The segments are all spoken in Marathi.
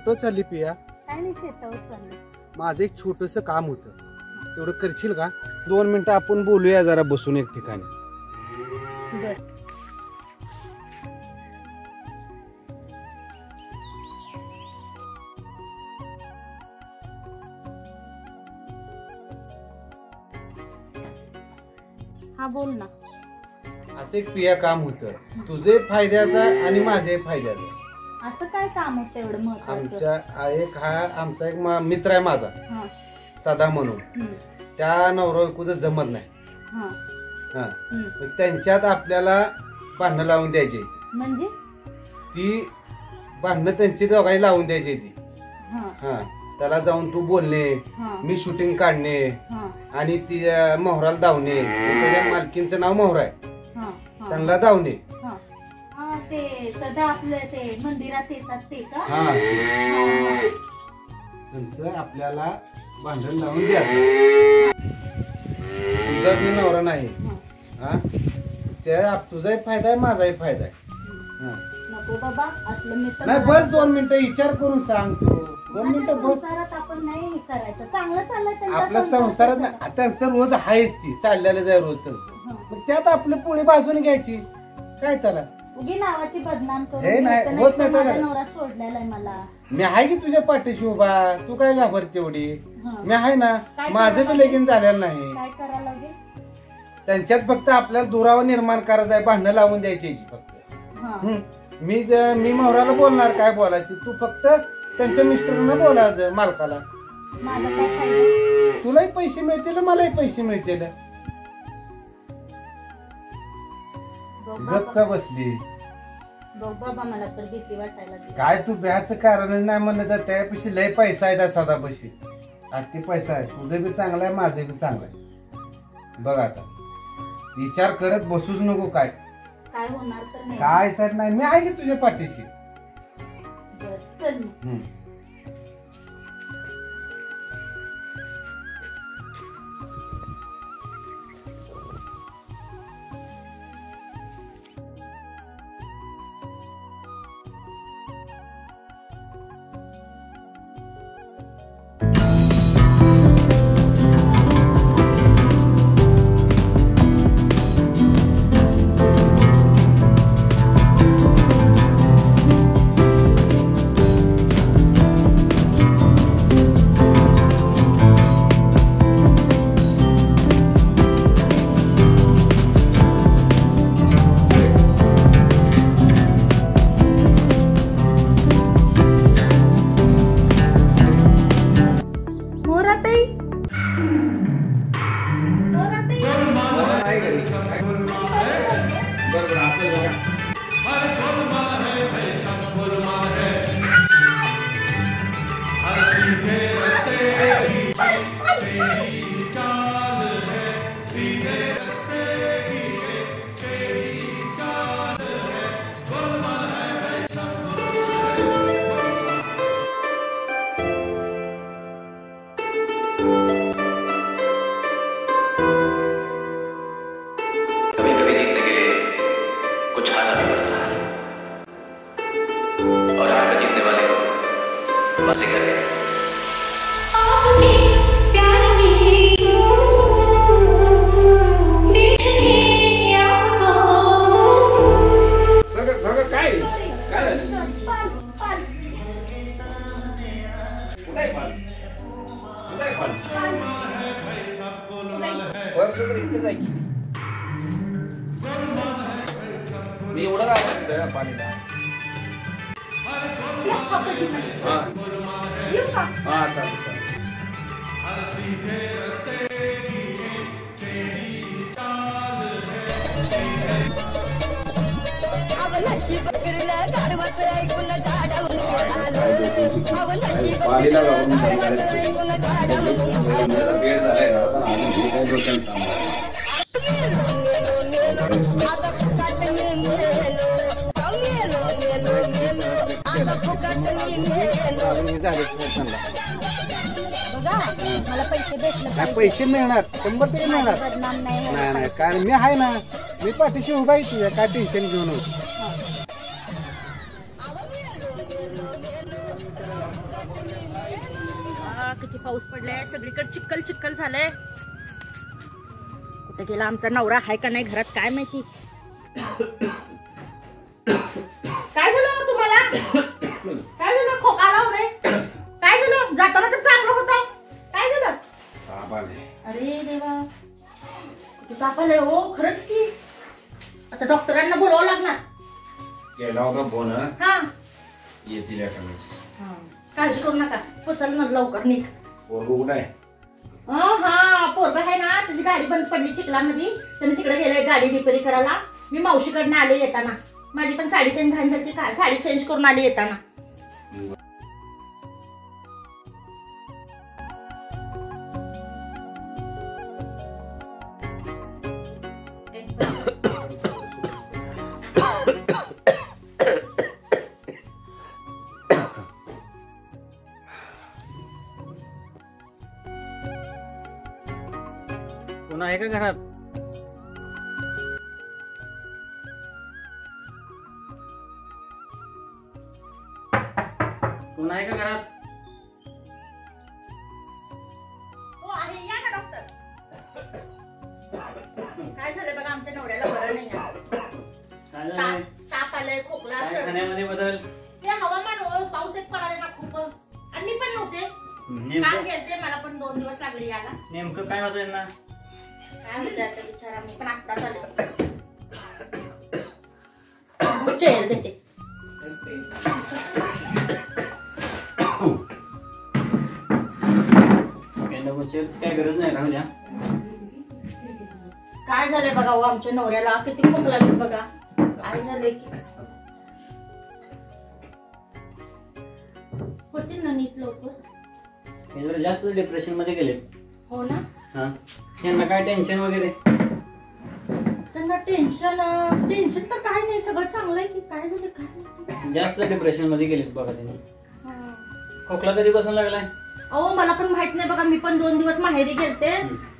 कुठं चालली पिया? काय नाही, शेतावर चालले. माझं एक छोटस काम होतं, तेवढं करशील का? 2 मिनिटं आपण बोलूया जरा बसून एक ठिकाणी. बर. हा बोल ना. असं एक पिया काम होतं, तुझे फायद्याचा आणि माझे फायद्याचं. असं काय काम होतं एवढं महत्त्वाचं? आमचा एक मित्र आहे माझा, हा. सदा म्हणून. त्या नवरा बायकोचं जमत नाही. हा. हा. मग त्यांच्यात आपल्याला भांडणं लावून द्यायची. म्हणजे ती भांडणं त्यांची दोघांनी लावून द्यायची ती. हा. हा. त्याला जाऊन तू बोलणे, हा. मी शूटिंग काढणे हा. आणि ती मोहराला धावणे. त्याच्या मालकींचं नाव मोहरा आहे, हा. हा. त्यांना धावणे. हा. हा, ते सदा आपलं ते मंदिरात येतात ते का? हा. हा. त्यांचं आपल्याला भांडण लावून द्यायचं. तुझा मी नवरा नाही. हा. त्या तुझाही फायदा आहे, माझाही फायदा आहे. हा. नको बाबा, असलं मित्र नाही, बस 2 मिनिटं विचार करून सांग तू. 2 मिनिटं बस. संसारात आपण नाही हे करायचं. चांगलं चाललंय त्यांचा आपल्या संसार संसारात कसा? ना त्यांचं रोज आहेच, ती चाललेलं जाय रोज त्यांचं. मग त्यात आपली पोळी बाजून घ्यायची, काय त्याला? उगी नावाची बदनाम करून हे नाही, घ्यायचं होत नाही. नाही माझा त्याला. नवरा सोडलेला आहे मला. मी आहे की तुझ्या पाठीशी उभा, तू काय घाबरते एवढी? हा. मी आहे ना. काय माझं करायला बी लगीन झालेलं नाही. काय करायला लागेल? त्यांच्यात फक्त आपल्याला दुरावा निर्माण करायचा आहे, भांडणं लावून द्यायची फक्त. हा. मी मोहराला बोलणार काय बोलायची, तू फक्त त्यांच्या मिस्टरांना बोलायचं, मालकाला. माझा काय फायदा? तुलाही पैसे मिळतील, मलाही पैसे मिळतील. बघ गप बाबा, का बसली? बघ बाबा, मला तर भीती वाटायला लागली. काय तू ब्याचं कारण नाही म्हणलं तर त्यापाशी लय पैसा आहे, त्या सदापाशी अति पैसा आहे. तुझं बी चांगलं आहे, माझं बी चांगलं आहे. बघ आता विचार करत बसूच नको. काय काय होणार तर नाही. काय सर नाही, मी आहे की तुझ्या पाठीशी. बस चल मग. मी एवढं काय पाणीला. हा चालेल चालेल. मला पैसे भेटले. पैसे मिळणार, 100% मिळणार. नाही नाही, कारण मी आहे ना, मी पाठीशी उभा आहे तुझ्या. काय टेन्शन घेऊ नको. किती पाऊस पडलाय, सगळीकडे चिक्कल चिक्कल झालंय. कुठे गेला आमचा नवरा, हाय का नाही घरात काय माहिती. काय झालं तुम्हाला? काय झालं? खोका लावलंय? काय झालं? जाताना तर चांगलं होतं. काय झालं? अरे देवा, किती ताप आलाय हो. खरंच की आता डॉक्टरांना बोलावं लागणार. केला होता फोन. हा येतील एखाद्यावेळेस. काळजी करू नका, पोचाल ना लवकर नीट. पोरगं आहे. हा पोरगा आहे ना, त्याची गाडी बंद पडली चिखलामध्ये, त्याने तिकडे गेले गाडी रिपेअरी करायला. मी मावशीकडनं आले येताना, माझी पण साडी त्यांनी घाण झाली, काय साडी चेंज करून आली येताना. कोण आहे का घरात? कोण आहे का घरात? हो आहे, या ना डॉक्टर. काय झालंय बघा, आमच्या नवऱ्याला बरं नाही आहे. काय झालंय? ताप आलाय, खोकला, काय सर्दी. खाण्यामध्ये बदल? ते हवामान हो, पाऊस एक पडायला ना खूप, आणि मी पण नव्हते. काल नेमकं गेलते, मला पण 2 दिवस लागले यायला. नेमकं काय होतंय ना? काय होतं आता विचारा, मी पण आत्ताच आले. चेअर देते. चेअरची काय गरज नाही, राहू द्या. काय झालंय बघा हो, आमच्या नवऱ्याला किती खोकला लागली बघा. काय झालंय की होतील ना नीट लवकर. हे जरा जास्त डिप्रेशन मध्ये गेले. हो ना. हा, यांना काय टेन्शन वगैरे? त्यांना टेन्शन तर काय नाही, सगळं चांगलं आहे की काय झालं काय माहिती. जास्त डिप्रेशन मध्ये गेलेत बघा त्यांनी. हा. खोकला कधीपासून लागलाय? अहो मला पण माहित नाही बघा, मी पण 2 दिवस माहेरी गेलते,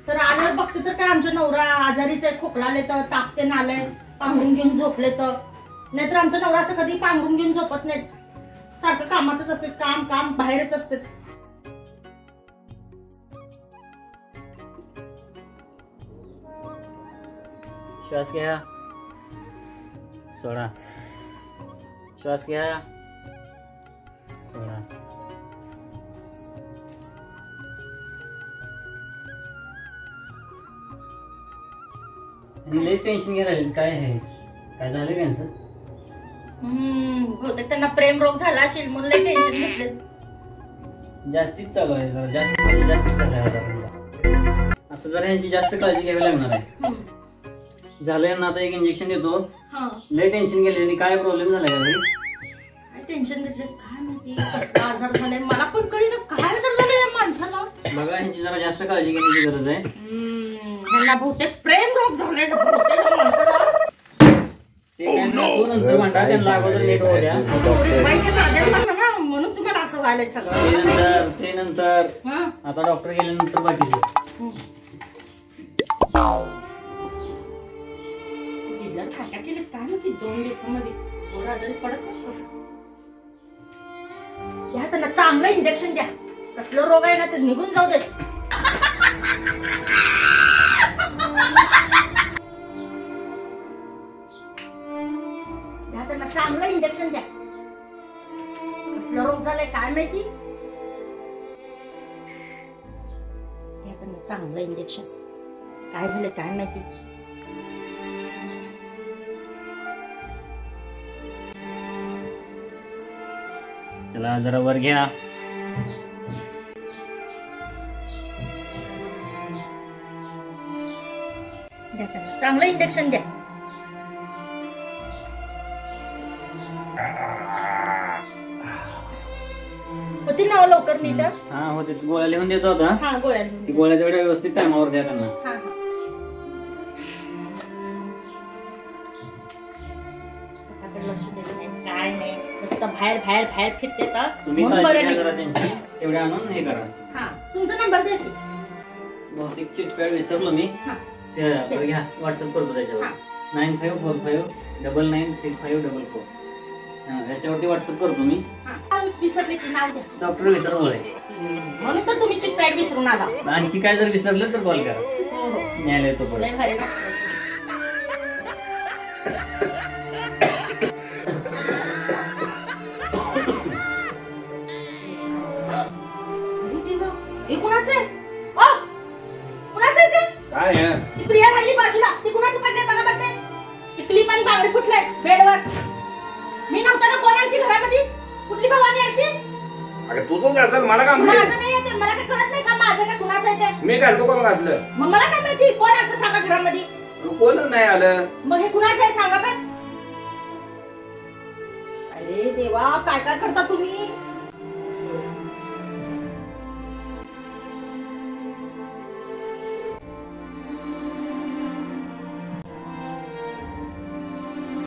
तर आल्यावर बघते तर काय आमचा नवरा आजारीच आहे, खोकला आले तर तापते नालय, पांघरून घेऊन झोपले तर. नाहीतर आमचा नवरा असं कधी पांघरून घेऊन झोपत नाही, सारखं कामातच असते, काम बाहेरच असते. श्वास घ्या, सोडा. श्वास घ्या, सोडा. लई टेन्शन घ्यायला लागले. काय आहे? काय झालं त्यांचं? बहुतेक त्यांना प्रेम रोग झाला असेल म्हणून लय टेन्शन घेतले. जास्तीच चालू आहे, जरा जास्त म्हणजे जास्तीच झालंय आता जरा यांची जास्त काळजी घ्यावी लागणार आहे. झालंय ना, आता एक इंजेक्शन देतो. लय टेन्शन गेले आणि काय प्रॉब्लेम झालाय का घरी? काय टेन्शन घेतले काय माहिती, कसला आजार झालाय मला पण कळेना. काय आजार झालाय या माणसाला? बघा, यांची जरा जास्त काळजी घेण्याची गरज आहे. ह्यांना बहुतेक प्रेम रोग झालाय ना बहुतेक या माणसाला. ते काय नसू नंतर म्हणतात, त्यांना अगोदर नीट होऊ द्या. बाईच्या नाद्याला लागलं ना, म्हणून तुम्हाला असं व्हायलंय सगळं. ते नंतर आता डॉक्टर गेल्यानंतर बाकीचं. खात्या केले काय माहिती 2 दिवसामध्ये थोडं आजारी पडत कसं. द्या त्यांना चांगलं इंजेक्शन द्या, कसलं रोग आहे ना ते निघून जाऊ दे. द्या त्यांना चांगलं इंजेक्शन द्या, कसलं रोग झालंय काय माहिती. द्या त्यांना चांगलं इंजेक्शन, काय झालंय काय माहिती. चला जरा वर घ्या. द्या त्यांना चांगलं इंजेक्शन द्या. होती ना लवकर नीट. हा होते, गोळ्या लिहून देतो आता. हा गोळ्या लिहून ती गोळ्या तेवढ्या व्यवस्थित टायमावर द्या त्यांना. हा लक्ष देत नाही काय नाही, नुसतं बाहेर बाहेर बाहेर फिरते तर तुम्ही म्हणून काळजी बरं घ्या नाही. जरा त्यांची, तेवढ्या आणून हे करा. हा तुमचा नंबर द्या की. बहुतेक चिटपॅड विसरलो मी. हा ते घ्या, व्हॉट्सअप करतो त्याच्यावर. हा. 9545993544. याच्यावरती व्हॉट्सअप करतो मी. विसरले की नाव द्या. डॉक्टर विसरवळे. म्हणून तर तुम्ही चिटपॅड विसरून आला. आणखी काय जर विसरलं तर कॉल करा. हो हो. न्यायला येतो परत. लय भारी. हे कुणाचं आहे? कुणाचं आहे ते? काय आहे? ती प्रिया राहिली बाजूला. ती कुणाचं पडलंय बघा बघते. ती क्लिप आणि बांगडी फुटलंय बेडवर. मी नव्हता ना. कोण आलती घरामध्ये? कुठली भवानी आलती? अगं तुझंच असेल मला काय माझं माहिती. नाही येते. मला काय कळत नाही का माझं काय कुणाचं आहे ते? मी घालतो का मग असलं? मग मला काय माहिती कोण आलतं सांगा घरामध्ये? कोणच नाही आलं. मग हे कुणाचं आहे सांगा पण. अरे देवा काय काय करता तुम्ही?